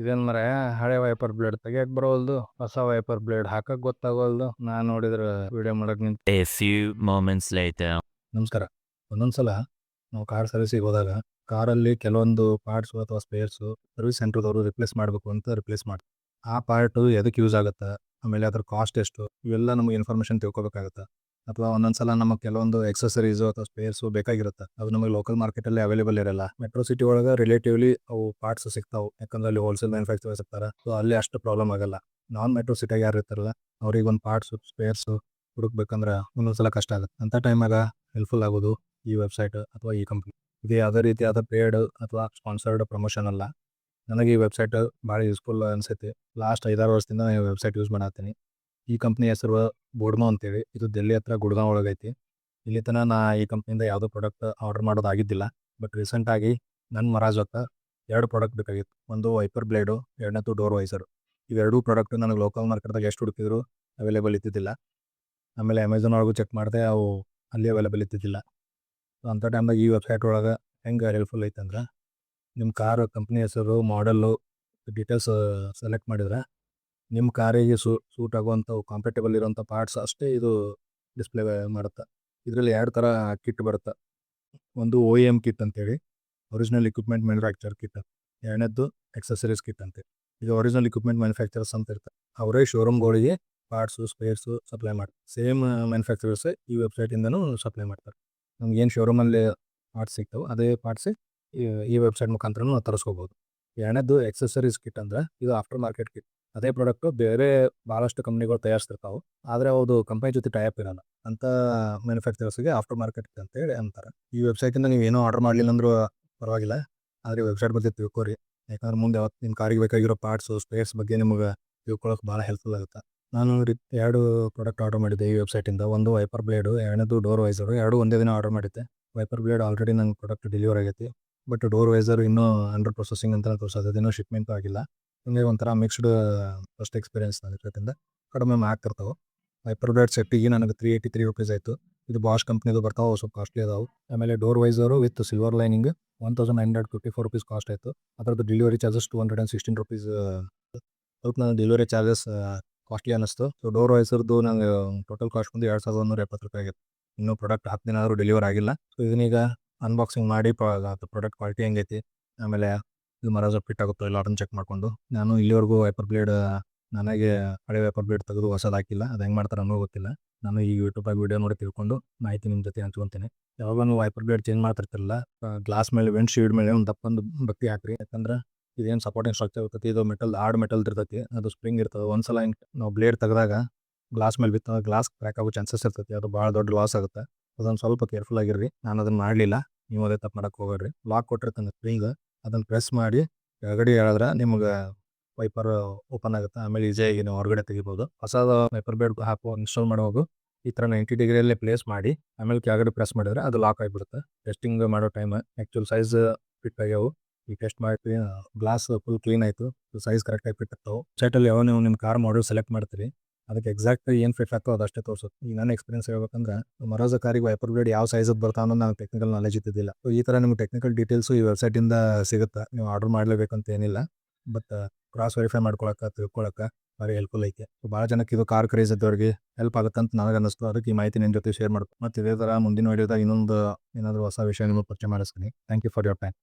ಇದೇನ್ ಮಾರಾಯ ಹಳೆ ವೈಪರ್ ಬ್ಲೇಡ್ ತೆಗಿಯಕ್ ಬರೋವಲ್ದು, ಹೊಸ ವೈಪರ್ ಬ್ಲೇಡ್ ಹಾಕಕ್ ಗೊತ್ತಾಗವಲ್ದು. ನಾನ್ ನೋಡಿದ್ರ ವಿಡಿಯೋ ಮಾಡಕ್ ನಿಂತ. A few moments later. ನಮಸ್ಕಾರ. ಒಂದೊಂದ್ಸಲ ನಾವು ಕಾರ್ ಸರ್ವಿಸಿಗೆ ಹೋದಾಗ ಕಾರಲ್ಲಿ ಕೆಲವೊಂದು ಪಾರ್ಟ್ಸ್ ಅಥವಾ ಸ್ಪೇರ್ಸ್ ಸರ್ವಿಸ್ ಸೆಂಟರ್ದವರು ರಿಪ್ಲೇಸ್ ಮಾಡಬೇಕು ಅಂತ ರಿಪ್ಲೇಸ್ ಮಾಡ್ತಾರೆ. ಆ ಪಾರ್ಟ್ ಎದಕ್ಕೆ ಯೂಸ್ ಆಗುತ್ತೆ, ಆಮೇಲೆ ಅದ್ರ ಕಾಸ್ಟ್ ಎಷ್ಟು, ಇವೆಲ್ಲ ನಮಗೆ ಇನ್ಫಾರ್ಮೇಶನ್ ತಿಳ್ಕೊಬೇಕಾಗತ್ತೆ. ಅಥವಾ ಒಂದೊಂದ್ಸಲ ನಮಗೆ ಕೆಲವೊಂದು ಎಕ್ಸಸರೀಸ್ ಅಥವಾ ಸ್ಪೇರ್ಸ್ ಬೇಕಾಗಿರುತ್ತೆ, ಅದು ನಮಗೆ ಲೋಕಲ್ ಮಾರ್ಕೆಟಲ್ಲಿ ಅವೈಲೇಬಲ್ ಇರಲ್ಲ. ಮೆಟ್ರೋ ಸಿಟಿ ಒಳಗೆ ರಿಲೇಟಿವ್ಲಿ ಅವು ಪಾರ್ಟ್ಸ್ ಸಿಗ್ತಾವೆ, ಯಾಕಂದ್ರೆ ಅಲ್ಲಿ ಹೋಲ್ಸೇಲ್ ಮ್ಯಾನುಫ್ಯಾಕ್ಚರ್ಸ್ ಇರ್ತಾರೆ. ಸೊ ಅಲ್ಲಿ ಅಷ್ಟು ಪ್ರಾಬ್ಲಮ್ ಆಗಲ್ಲ. ನಾನ್ ಮೆಟ್ರೋ ಸಿಟಿಯಾಗ ಯಾರು ಇರ್ತಾರಲ್ಲ ಅವ್ರಿಗೆ ಒಂದು ಪಾರ್ಟ್ಸ್ ಸ್ಪೇರ್ಸ್ ಹುಡುಕ್ಬೇಕಂದ್ರೆ ಒಂದೊಂದ್ಸಲ ಕಷ್ಟ ಆಗುತ್ತೆ. ಅಂತ ಟೈಮಾಗ ಹೆಲ್ಪ್ಫುಲ್ ಆಗೋದು ಈ ವೆಬ್ಸೈಟ್ ಅಥವಾ ಈ ಕಂಪ್ನಿ. ಇದು ಯಾವುದೇ ರೀತಿಯಾದ ಪೇಡ್ ಅಥವಾ ಸ್ಪಾನ್ಸರ್ಡ್ ಪ್ರಮೋಷನ್ ಅಲ್ಲ. ನನಗೆ ಈ ವೆಬ್ಸೈಟ್ ಭಾಳ ಯೂಸ್ಫುಲ್ ಅನ್ಸೈತಿ. ಲಾಸ್ಟ್ 5-6 ವರ್ಷದಿಂದ ಈ ವೆಬ್ಸೈಟ್ ಯೂಸ್ ಮಾಡತ್ತೀನಿ. ಈ ಕಂಪ್ನಿ ಹೆಸರು ಬೋಡ್ಮೋ ಅಂತೇಳಿ. ಇದು ದಿಲ್ಲಿ ಹತ್ರ ಗುಡ್ಗಾಂವ್ ಒಳಗೈತಿ. ಇಲ್ಲಿ ತನಕ ನಾ ಈ ಕಂಪ್ನಿಯಿಂದ ಯಾವುದೋ ಪ್ರಾಡಕ್ಟ್ ಆರ್ಡರ್ ಮಾಡೋದಾಗಿದ್ದಿಲ್ಲ. ಬಟ್ ರೀಸೆಂಟಾಗಿ ನನ್ನ ಮರಾಜ್ ಹೊತ್ತ 2 ಪ್ರಾಡಕ್ಟ್ ಬೇಕಾಗಿತ್ತು. ಒಂದು ವೈಪರ್ ಬ್ಲೇಡು, ಎರಡನೇದು ಡೋರ್ ವೈಸರು. ಇವೆರಡೂ ಪ್ರಾಡಕ್ಟ್ ನನಗೆ ಲೋಕಲ್ ಮಾರ್ಕೆಟ್ದಾಗ ಎಷ್ಟು ಹುಡುಕಿದ್ರು ಅವೈಲೇಬಲ್ ಇದ್ದಿದ್ದಿಲ್ಲ. ಆಮೇಲೆ ಅಮೆಝಾನ್ ಒಳಗೂ ಚೆಕ್ ಮಾಡಿದೆ, ಅವು ಅಲ್ಲಿ ಅವೈಲೇಬಲ್ ಇದ್ದಿದ್ದಿಲ್ಲ. ಸೊ ಅಂಥ ಟೈಮ್ದಾಗ ಈ ವೆಬ್ಸೈಟ್ ಒಳಗೆ ಹೆಂಗೆ ಹೆಲ್ಪ್ಫುಲ್ ಐತೆ ಅಂದ್ರೆ, ನಿಮ್ಮ ಕಾರ್ ಕಂಪ್ನಿ ಹೆಸರು, ಮಾಡೆಲ್ಲು, ಡೀಟೇಲ್ಸ್ ಸೆಲೆಕ್ಟ್ ಮಾಡಿದ್ರೆ ನಿಮ್ಮ ಕಾರಿಗೆ ಸೂಟ್ ಆಗುವಂಥವು ಕಂಫರ್ಟೇಬಲ್ ಇರೋಂಥ ಪಾರ್ಟ್ಸ್ ಅಷ್ಟೇ ಇದು ಡಿಸ್ಪ್ಲೇ ಮಾಡುತ್ತೆ. ಇದರಲ್ಲಿ 2 ಥರ ಕಿಟ್ ಬರುತ್ತೆ. ಒಂದು OEM ಕಿಟ್ ಅಂತೇಳಿ, ಒರಿಜಿನಲ್ ಇಕ್ವಿಪ್ಮೆಂಟ್ ಮ್ಯಾನುಫ್ಯಾಕ್ಚರ್ ಕಿಟ್. ಎರಡನೇದ್ದು ಎಕ್ಸಸರೀಸ್ ಕಿಟ್ ಅಂತೇಳಿ. ಇದು ಒರಿಜಿನಲ್ ಇಕ್ವಿಪ್ಮೆಂಟ್ ಮ್ಯಾನುಫ್ಯಾಕ್ಚರ್ಸ್ ಅಂತ ಇರ್ತಾರೆ. ಅವರೇ ಶೋರೂಮ್ಗಳಿಗೆ ಪಾರ್ಟ್ಸು ಸ್ಪೇರ್ಸು ಸಪ್ಲೈ ಮಾಡ್ತಾರೆ. ಸೇಮ್ ಮ್ಯಾನುಫ್ಯಾಕ್ಚರರ್ಸ್ ಈ ವೆಬ್ಸೈಟಿಂದನೂ ಸಪ್ಲೈ ಮಾಡ್ತಾರೆ. ನಮ್ಗೇನು ಶೋರೂಮಲ್ಲಿ ಪಾರ್ಟ್ಸ್ ಸಿಗ್ತಾವೆ ಅದೇ ಪಾರ್ಟ್ಸ್ ಈ ವೆಬ್ಸೈಟ್ ಮುಖಾಂತರನೂ ನಾವು ತರಿಸ್ಕೋಬೋದು. ಎರಡನೇದ್ದು ಎಕ್ಸಸರೀಸ್ ಕಿಟ್ ಅಂದ್ರೆ ಇದು ಆಫ್ಟರ್ ಮಾರ್ಕೆಟ್ ಕಿಟ್. ಅದೇ ಪ್ರಾಡಕ್ಟು ಬೇರೆ ಭಾಳಷ್ಟು ಕಂಪ್ನಿಗಳು ತಯಾರಿಸ್ತಿರ್ತಾವೆ, ಆದರೆ ಅದು ಕಂಪನಿ ಜೊತೆ ಟೈಅಪ್ ಇರಲ್ಲ. ಅಂತ ಮ್ಯಾನುಫ್ಯಾಕ್ಚರರ್ಸ್ಗೆ ಆಫ್ಟರ್ ಮಾರ್ಕೆಟ್ ಕಿಟ್ ಅಂತೇಳಿ ಅಂತಾರೆ. ಈ ವೆಬ್ಸೈಟಿಂದ ನೀವು ಏನೋ ಆರ್ಡರ್ ಮಾಡಲಿಲ್ಲ ಅಂದ್ರೂ ಪರವಾಗಿಲ್ಲ, ಆದರೆ ವೆಬ್ಸೈಟ್ ಬಗ್ಗೆ ತಿಳ್ಕೊರಿ. ಯಾಕಂದ್ರೆ ಮುಂದೆ ಯಾವತ್ತು ನಿಮ್ಮ ಕಾರಿಗೆ ಬೇಕಾಗಿರೋ ಪಾರ್ಟ್ಸು ಸ್ಪೇರ್ಸ್ ಬಗ್ಗೆ ನಿಮಗೆ ತಿಳ್ಕೊಳಕ್ಕೆ ಭಾಳ ಹೆಲ್ಪ್ಫುಲ್ ಆಗುತ್ತೆ. ನಾನು 2 ಪ್ರಾಡಕ್ಟ್ ಆರ್ಡರ್ ಮಾಡಿದ್ದೆ ಈ ವೆಬ್ಸೈಟಿಂದ. ಒಂದು ವೈಪರ್ ಬ್ಲೇಡು, ಎರಡನೇದು ಡೋರ್ ವೈಸರು. ಎರಡೂ ಒಂದೇ ದಿನ ಆರ್ಡರ್ ಮಾಡಿದ್ದೆ. ವೈಪರ್ ಬ್ಲೇಡ್ ಆಲ್ರೆಡಿ ನಂಗೆ ಪ್ರಾಡಕ್ಟ್ ಡೆಲಿವರ್ ಆಗೈತಿ. ಬಟ್ ಡೋರ್ ವೈಸರ್ ಇನ್ನೂ ಅಂಡರ್ ಪ್ರೊಸೆಸಿಂಗ್ ಅಂತ ತೋರಿಸೋದು, ಇನ್ನೂ ಶಿಪ್ಮೆಂಟು ಆಗಿಲ್ಲ. ಹಿಂಗೆ ಒಂಥರ ಮಿಕ್ಸ್ಡ್ ಫಸ್ಟ್ ಎಕ್ಸ್ಪೀರಿಯನ್ಸ್ ನನ್ನ ಜೊತೆಯಿಂದ. ಕಡಿಮೆ ಆಗ್ತಿರ್ತಾವೆ. ವೈಪರ್ ಬ್ಲೇಡ್ ಸೆಟ್ಟಿಗೆ ನನಗೆ ₹383 ಆಯಿತು. ಇದು ಬಾಷ್ ಕಂಪ್ನಿದು ಬರ್ತಾವೆ, ಸ್ವಲ್ಪ ಕಾಸ್ಟ್ಲಿ ಅದಾವೆ. ಆಮೇಲೆ door visor with silver lining ₹1954 cost ಆಯಿತು. ಅದರದ್ದು ಡೆಲಿವರಿ ಚಾರ್ಜಸ್ ₹216. ಸ್ವಲ್ಪ ನನ್ನ ಡೆಲಿವರಿ ಚಾರ್ಜಸ್ ಕಾಸ್ಟ್ಲಿ ಅನ್ನಿಸ್ತು. ಸೊ ಡೋರ್ ವೈಸರ್ದು ನಂಗೆ ಟೋಟಲ್ ಕಾಸ್ಟ್ ಬಂದು ₹2170 ಆಗಿತ್ತು. ಇನ್ನೂ ಪ್ರಾಡಕ್ಟ್ 10 ದಿನ ಆದರೂ ಡೆಲಿವರ್ ಆಗಿಲ್ಲ. ಸೊ ಇದನ್ನೀಗ ಅನ್ಬಾಕ್ಸಿಂಗ್ ಮಾಡಿ ಪ್ರಾಡಕ್ಟ್ ಕ್ವಾಲಿಟಿ ಹೆಂಗೈತಿ, ಆಮೇಲೆ ಇದು ಮರಾಜ್ ಫಿಟ್ ಆಗುತ್ತೋ ಇಲ್ಲ ಅದನ್ನು ಚೆಕ್ ಮಾಡಿಕೊಂಡು, ನಾನು ಇಲ್ಲಿವರೆಗೂ ವೈಪರ್ ಬ್ಲೇಡ್ ನನಗೆ ಹಳೆ ವೈಪರ್ ಬ್ಲೇಡ್ ತೆಗೆದು ಹೊಸದು ಹಾಕಿಲ್ಲ. ಅದು ಹೆಂಗೆ ಮಾಡ್ತಾರೆ ಅನ್ನೋ ಗೊತ್ತಿಲ್ಲ. ನಾನು ಈ ಯೂಟ್ಯೂಬಾಗ ವೀಡಿಯೋ ನೋಡಿ ತಿಳ್ಕೊಂಡು ಮಾಹಿತಿ ನಿಮ್ಮ ಜೊತೆ ಹಂಚ್ಕೊತೀನಿ. ಯಾವಾಗ ನೀವು ವೈಪರ್ ಬ್ಲೇಡ್ ಚೇಂಜ್ ಮಾಡ್ತಿರ್ತಿರಲ್ಲ, ಗ್ಲಾಸ್ ಮೇಲೆ ವಿಂಡ್ ಶೀಲ್ಡ್ ಮೇಲೆ ಒಂದು ದಪ್ಪಂದು ಬತ್ತಿ ಹಾಕ್ರಿ. ಯಾಕಂದ್ರೆ ಇದೇನು ಸಪೋರ್ಟಿಂಗ್ ಸ್ಟ್ರಕ್ಚರ್ ಇರ್ತೈತಿ, ಇದು ಮೆಟಲ್ ಹಾರ್ಡ್ ಮೆಟಲ್ ಇರ್ತೈತಿ, ಅದು ಸ್ಪ್ರಿಂಗ್ ಇರ್ತದೆ. ಒಂದ್ಸಲ ಹಿಂಗೆ ನಾವು ಬ್ಲೇಡ್ ತೆಗೆದಾಗ ಗ್ಲಾಸ್ ಮೇಲೆ ಬಿತ್ತು ಗ್ಲಾಸ್ ಕ್ರ್ಯಾಕ್ ಆಗೋ ಚಾನ್ಸಸ್ ಇರ್ತೈತಿ. ಅದು ಭಾಳ ದೊಡ್ಡ ಲಾಸ್ ಆಗುತ್ತೆ. ಅದೊಂದು ಸ್ವಲ್ಪ ಕೇರ್ಫುಲ್ ಆಗಿರ್ರಿ. ನಾನು ಅದನ್ನು ಮಾಡಲಿಲ್ಲ, ನೀವು ಅದೇ ತಪ್ಪು ಮಾಡಕ್ಕೆ ಹೋಗ್ಬೇಡ್ರಿ. ಲಾಕ್ ಕೊಟ್ಟಿರ್ತಾನೆ ಸ್ಪ್ರಿಂಗ್, ಅದನ್ನು ಪ್ರೆಸ್ ಮಾಡಿ ಕೆಳಗಡೆ ಹೇಳಿದ್ರೆ ನಿಮ್ಗೆ ವೈಪರ್ ಓಪನ್ ಆಗುತ್ತೆ. ಆಮೇಲೆ ಈಸಿಯಾಗಿ ನೀವು ಹೊರಗಡೆ ತೆಗಿಬೋದು. ಹೊಸದ ವೈಪರ್ ಬ್ಲೇಡ್ ಇನ್ಸ್ಟಾಲ್ ಮಾಡುವಾಗ ಈ ಥರ 90 ಡಿಗ್ರಿಯಲ್ಲಿ ಪ್ಲೇಸ್ ಮಾಡಿ ಆಮೇಲೆ ಕೆಳಗಡೆ ಪ್ರೆಸ್ ಮಾಡಿದ್ರೆ ಅದು ಲಾಕ್ ಆಗಿಬಿಡುತ್ತೆ. ಟೆಸ್ಟಿಂಗ್ ಮಾಡೋ ಟೈಮ್ ಆ್ಯಕ್ಚುಲ್ ಸೈಜ್ ಫಿಟ್ ಆಗ್ಯಾವು. ಈ ಟೆಸ್ಟ್ ಮಾಡಿ ಗ್ಲಾಸ್ ಫುಲ್ ಕ್ಲೀನ್ ಆಯಿತು. ಸೈಜ್ ಕರೆಕ್ಟಾಗಿ ಫಿಟ್ ಆಗ್ತಾವೆ. ಸೈಟಲ್ಲಿ ಯಾವ ನೀವು ನಿಮ್ಮ ಕಾರ್ ಮಾಡಲ್ ಸೆಲೆಕ್ಟ್ ಮಾಡ್ತೀರಿ, ಅದಕ್ಕೆ ಎಕ್ಸಾಕ್ಟ್ ಏನು ಫಿಟ್ ಆಗ್ತೋ ಅದು ಅಷ್ಟೇ ತೋರಿಸುತ್ತೆ. ಈಗ ನನ್ನ ಎಕ್ಸ್ಪೀರಿಯನ್ಸ್ ಹೇಳ್ಬೇಕಂದ್ರೆ, ಮರಾಜ ಕಾರಿಗೆ ವೈಪರ್ ಬ್ಲೇಡ್ ಯಾವ ಸೈಜದ್ದು ಬರ್ತಾ ಅನ್ನೋದು ನನಗೆ ಟೆಕ್ನಿಕಲ್ ನಾಲೆಜ್ ಇದ್ದಿದ್ದಿಲ್ಲ. ಸೊ ಈ ಥರ ನಿಮ್ಗೆ ಟೆಕ್ನಿಕಲ್ ಡೀಟೇಲ್ಸು ಈ ವೆಬ್ಸೈಟಿಂದ ಸಿಗುತ್ತೆ. ನೀವು ಆರ್ಡರ್ ಮಾಡಲೇಬೇಕಂತ ಏನಿಲ್ಲ, ಬಟ್ ಕ್ರಾಸ್ ವೆರಿಫೈ ಮಾಡ್ಕೊಳಕ್ಕೆ ತಿಳ್ಕೊಳಕ್ಕೆ ಭಾರಿ ಹೆಲ್ಪ್ಫುಲ್ ಐತೆ. ಸೊ ಭಾಳ ಜನಕ್ಕೆ ಇದು ಕಾರ್ ಕ್ರೇಜ್ ಇದ್ದವ್ರಿಗೆ ಹೆಲ್ಪ್ ಆಗುತ್ತೆ ಅಂತ ನನಗೆ ಅನ್ನಿಸ್ತು. ಅದಕ್ಕೆ ಈ ಮಾಹಿತಿ ನಿಮ್ಮ ಜೊತೆ ಶೇರ್ ಮಾಡ್ತೀನಿ. ಮತ್ತು ಇದೇ ಥರ ಮುಂದಿನ ವೀಡಿಯೋದಾಗ ಇನ್ನೊಂದು ಏನಾದರೂ ಹೊಸ ವಿಷಯ ನಿಮಗೆ ಪರಿಚಯ ಮಾಡಿಸ್ತೀನಿ. Thank you for your time.